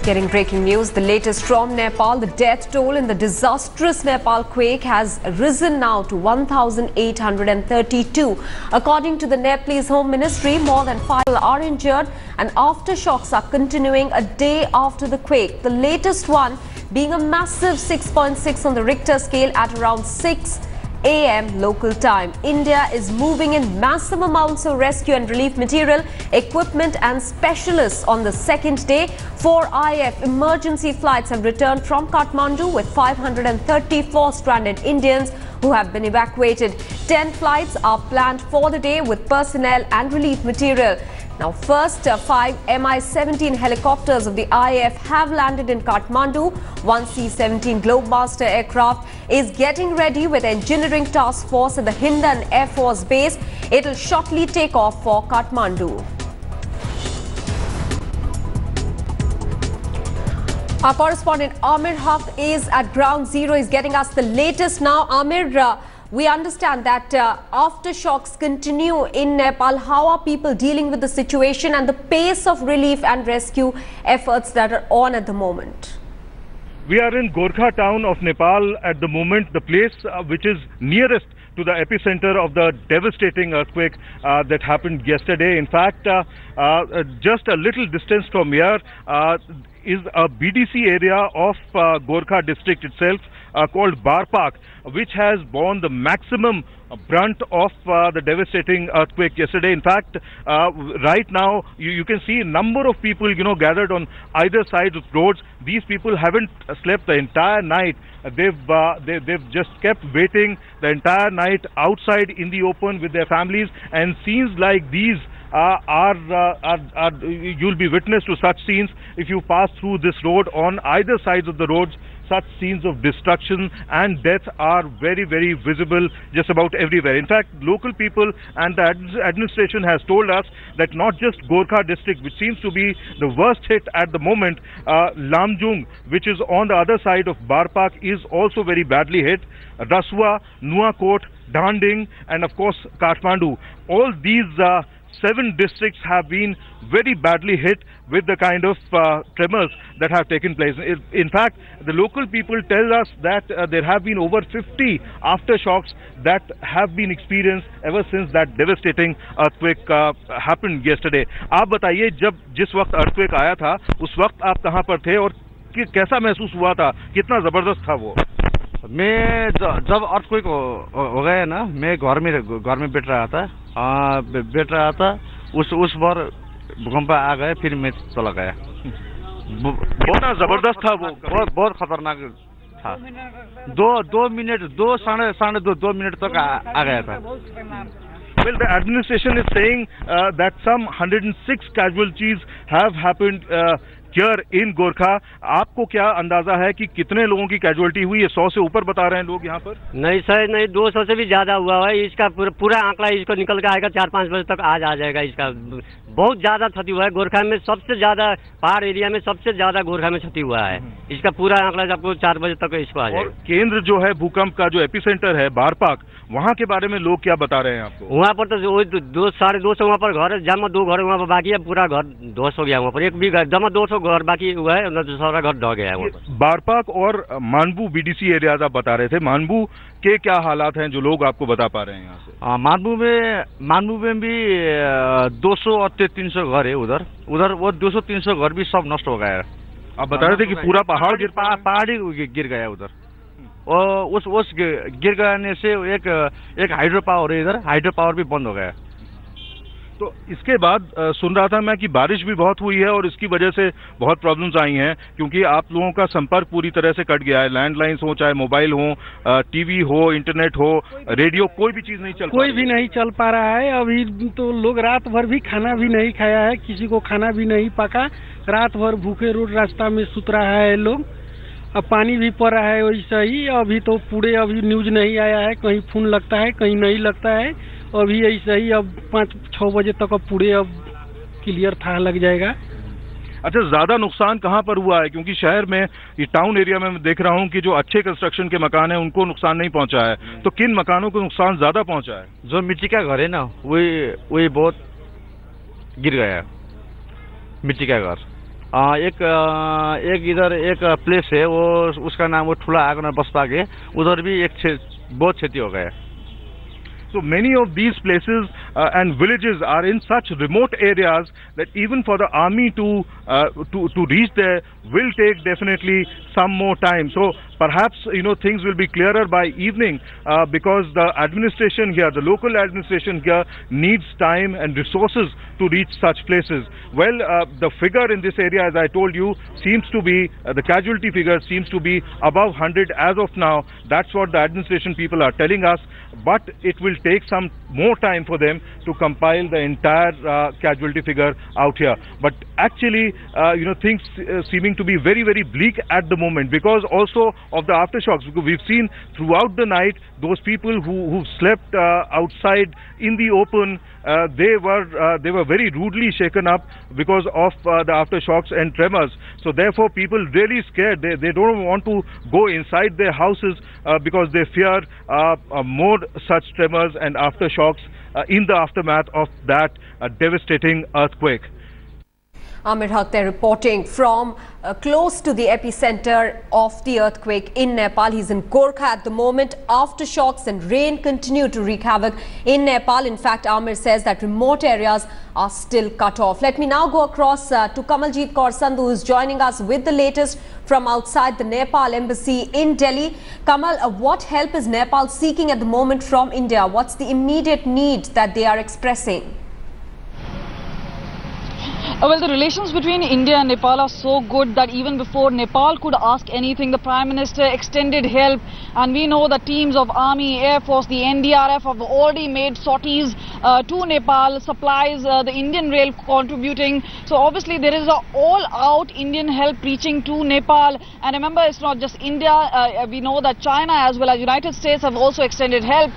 Getting breaking news, the latest from Nepal, the death toll in the disastrous Nepal quake has risen now to 1,832. According to the Nepalese Home Ministry, more than 5 people are injured and aftershocks are continuing a day after the quake. The latest one being a massive 6.6 on the Richter scale at around 6 a.m. local time. India is moving in massive amounts of rescue and relief material, equipment and specialists on the second day. 4 IF emergency flights have returned from Kathmandu with 534 stranded Indians who have been evacuated. 10 flights are planned for the day with personnel and relief material. Now, first 5 Mi-17 helicopters of the IAF have landed in Kathmandu. One C-17 Globemaster aircraft is getting ready with engineering task force at the Hindan Air Force Base. It will shortly take off for Kathmandu. Our correspondent Amir Haq is at ground zero. He's getting us the latest now. Amir, we understand that aftershocks continue in Nepal. How are people dealing with the situation and the pace of relief and rescue efforts that are on at the moment? We are in Gorkha town of Nepal at the moment, the place which is nearest to the epicenter of the devastating earthquake that happened yesterday. In fact, just a little distance from here is a BDC area of Gorkha district itself called Barpak, which has borne the maximum brunt of the devastating earthquake yesterday. In fact, right now you can see a number of people gathered on either side of roads. These people haven't slept the entire night. They've just kept waiting the entire night outside in the open with their families, and scenes like these you'll be witness to such scenes if you pass through this road. On either sides of the roads, such scenes of destruction and death are very, very visible just about everywhere. In fact, local people and the administration has told us that not just Gorkha district, which seems to be the worst hit at the moment, Lamjung, which is on the other side of Barpak, is also very badly hit. Raswa, Nuwakot, Danding, and of course Kathmandu. All these 7 districts have been very badly hit with the kind of tremors that have taken place. In fact, the local people tell us that there have been over 50 aftershocks that have been experienced ever since that devastating earthquake happened yesterday. आप बताइए, जिस वक्त earthquake आया था, उस वक्त आप कहाँ पर थे और कैसा महसूस हुआ था, कितना जबरदस्त था वो? मैं जब अर्थक्वेक हो गया ना, मैं घर में बैठ रहा था उस बार भूकंप आ गया, फिर मैं चला गया। कितना जबरदस्त था वो? बहुत खतरनाक था। 2 मिनट 2 मिनट तक आ गया था। Well, the administration is saying that some 106 casualties have happened here in Gorkha. आपको क्या अंदाजा है कि कितने लोगों की कैजुअलिटी हुई है? 100 से ऊपर बता रहे हैं लोग यहाँ पर। नहीं सर, नहीं, 200 से भी ज्यादा हुआ है। इसका पूरा आंकड़ा इसको निकल के आएगा 4-5 बजे तक आ जाएगा। इसका बहुत ज्यादा क्षति हुआ है। गोरखा में सबसे ज्यादा, पहाड़ एरिया में सबसे ज्यादा गोरखा में क्षति हुआ है। इसका पूरा आंकड़ा आपको 4 बजे तक इसको आ जाएगा। केंद्र जो है भूकंप का, जो एपिसेंटर है बारपाक, वहाँ के बारे में लोग क्या बता रहे हैं आपको? वहाँ पर तो 200-250 वहाँ पर घर, जमा 2 घर वहाँ पर बाकी है। पूरा घर ध्वस्त हो गया। वहाँ पर एक भी घर, जमा 200 घर बाकी हुआ है, सारा घर ढह गया है वहाँ पर। बारपाक और मानबू BDC एरियाज आप बता रहे थे, मानबू के क्या हालात हैं जो लोग आपको बता पा रहे हैं यहाँ से? मानबू में भी 200 और 300 घर है। उधर वो 200-300 घर भी सब नष्ट हो गया है। आप बता रहे थे कि पूरा पहाड़ ही गिर गया उधर। और उस गिर गने से एक हाइड्रो पावर है, इधर हाइड्रो पावर भी बंद हो गया। तो इसके बाद सुन रहा था मैं कि बारिश भी बहुत हुई है और इसकी वजह से बहुत प्रॉब्लम्स आई हैं, क्योंकि आप लोगों का संपर्क पूरी तरह से कट गया है। लैंडलाइंस हो, चाहे मोबाइल हो, टीवी हो, इंटरनेट हो, रेडियो, कोई भी चीज नहीं चल पा रहा है। अभी तो लोग रात भर भी खाना भी नहीं खाया है, किसी को खाना भी नहीं पका, रात भर भूखे रोड रास्ता में सुत रहा है लोग। अब पानी भी पड़ रहा है वैसा ही। अभी तो पूरे अभी न्यूज नहीं आया है, कहीं फोन लगता है कहीं नहीं लगता है। अभी ऐसा ही अब 5-6 बजे तक अब पूरे अब क्लियर था लग जाएगा। अच्छा, ज्यादा नुकसान कहाँ पर हुआ है? क्योंकि शहर में, ये टाउन एरिया में मैं देख रहा हूँ कि जो अच्छे कंस्ट्रक्शन के मकान हैं उनको नुकसान नहीं पहुँचा है, तो किन मकानों को नुकसान ज्यादा पहुँचा है? जो मिट्टी का घर है ना, वही बहुत गिर गया, मिट्टी का घर। एक इधर एक प्लेस है वो उसका नाम वो ठुला आगना बसपाग है उधर भी बहुत क्षति हो गया. So many of these places and villages are in such remote areas that even for the army to reach there will take definitely some more time. So perhaps things will be clearer by evening because the administration here, the local administration here, needs time and resources to reach such places. Well, the figure in this area, as I told you, seems to be the casualty figure seems to be above 100 as of now. That's what the administration people are telling us. But it will take some more time for them to compile the entire casualty figure out here. But actually, things seeming to be very, very bleak at the moment because also of the aftershocks. Because we've seen throughout the night those people who slept outside in the open. They were very rudely shaken up because of the aftershocks and tremors. So therefore, people really scared. They don't want to go inside their houses because they fear more such tremors and aftershocks in the aftermath of that devastating earthquake. Amir Haq there reporting from close to the epicenter of the earthquake in Nepal. He's in Gorkha at the moment. Aftershocks and rain continue to wreak havoc in Nepal. In fact, Amir says that remote areas are still cut off. Let me now go across to Kamaljeet Kaur Sandhu, who is joining us with the latest from outside the Nepal embassy in Delhi. Kamal, what help is Nepal seeking at the moment from India? What's the immediate need that they are expressing? Well, the relations between India and Nepal are so good that even before Nepal could ask anything, the Prime Minister extended help. And we know that teams of Army, Air Force, the NDRF have already made sorties to Nepal, supplies, the Indian Rail contributing. So obviously there is an all-out Indian help reaching to Nepal. And remember, it's not just India. We know that China as well as United States have also extended help,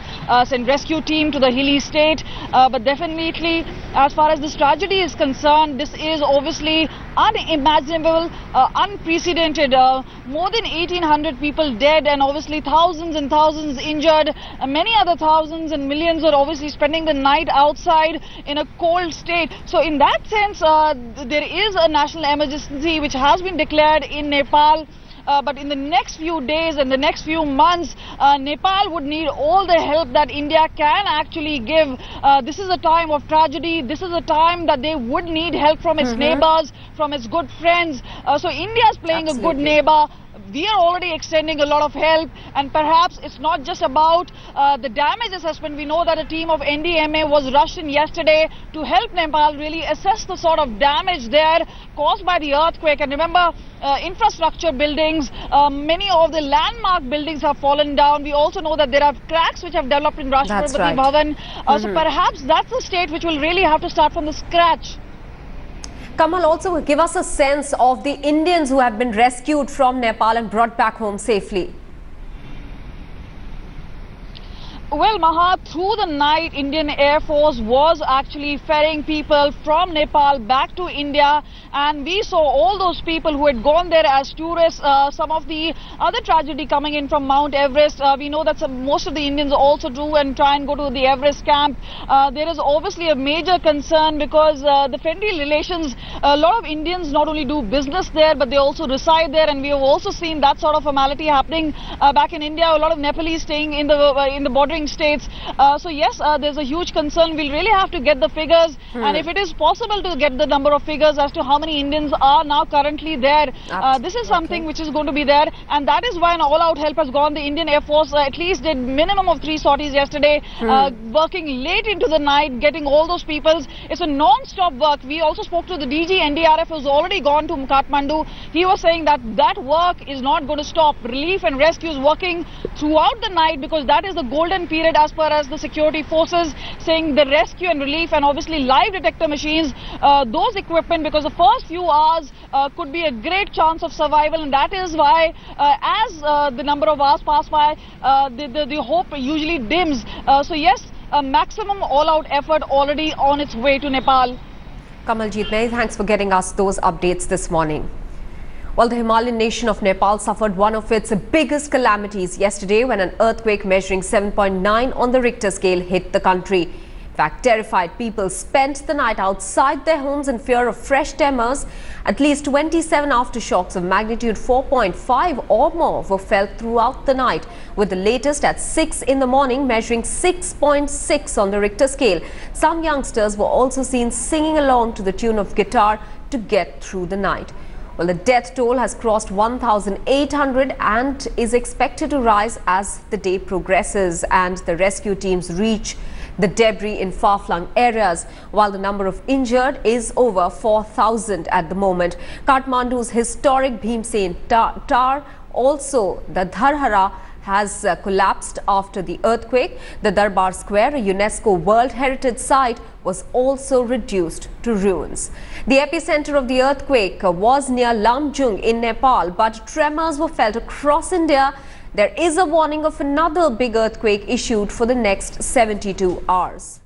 sent rescue team to the hilly state. But definitely, as far as this tragedy is concerned, this is obviously unimaginable, unprecedented. More than 1,800 people dead and obviously thousands and thousands injured. Many other thousands and millions are obviously spending the night outside in a cold state. So in that sense, there is a national emergency which has been declared in Nepal. But in the next few days and the next few months, Nepal would need all the help that India can actually give. This is a time of tragedy. This is a time that they would need help from its neighbors, from its good friends. So India is playing a good neighbor. We are already extending a lot of help, and perhaps it's not just about the damage assessment. We know that a team of NDMA was rushed in yesterday to help Nepal really assess the sort of damage there caused by the earthquake. And remember, infrastructure buildings, many of the landmark buildings have fallen down. We also know that there are cracks which have developed in Rashtrapati Bhavan. So perhaps that's the state which will really have to start from the scratch. Kamal, also give us a sense of the Indians who have been rescued from Nepal and brought back home safely. Well, Maha, through the night, Indian Air Force was actually ferrying people from Nepal back to India, and we saw all those people who had gone there as tourists. Some of the other tragedy coming in from Mount Everest. We know that most of the Indians also do and try and go to the Everest camp. There is obviously a major concern because the friendly relations, a lot of Indians not only do business there, but they also reside there, and we have also seen that sort of formality happening back in India. A lot of Nepalese staying in the bordering states. So yes, there's a huge concern. We'll really have to get the figures, and if it is possible to get the number of figures as to how many Indians are now currently there, this is something which is going to be there, and that is why an all-out help has gone. The Indian Air Force at least did minimum of 3 sorties yesterday, working late into the night, getting all those people. It's a non-stop work. We also spoke to the DG NDRF, who's already gone to Kathmandu. He was saying that that work is not going to stop. Relief and rescue is working throughout the night because that is the golden period as per as the security forces, saying the rescue and relief and obviously live detector machines, those equipment, because the first few hours could be a great chance of survival, and that is why as the number of hours pass by, the hope usually dims. So yes, a maximum all-out effort already on its way to Nepal. Kamaljeet, many thanks for getting us those updates this morning. Well, the Himalayan nation of Nepal suffered one of its biggest calamities yesterday when an earthquake measuring 7.9 on the Richter scale hit the country. In fact, terrified people spent the night outside their homes in fear of fresh tremors. At least 27 aftershocks of magnitude 4.5 or more were felt throughout the night, with the latest at 6 in the morning measuring 6.6 on the Richter scale. Some youngsters were also seen singing along to the tune of guitar to get through the night. Well, the death toll has crossed 1,800 and is expected to rise as the day progresses and the rescue teams reach the debris in far-flung areas, while the number of injured is over 4,000 at the moment. Kathmandu's historic Bhimsen Tar, also the Dharhara, has collapsed after the earthquake. The Darbar Square, a UNESCO World Heritage Site, was also reduced to ruins. The epicenter of the earthquake was near Lamjung in Nepal, but tremors were felt across India. There is a warning of another big earthquake issued for the next 72 hours.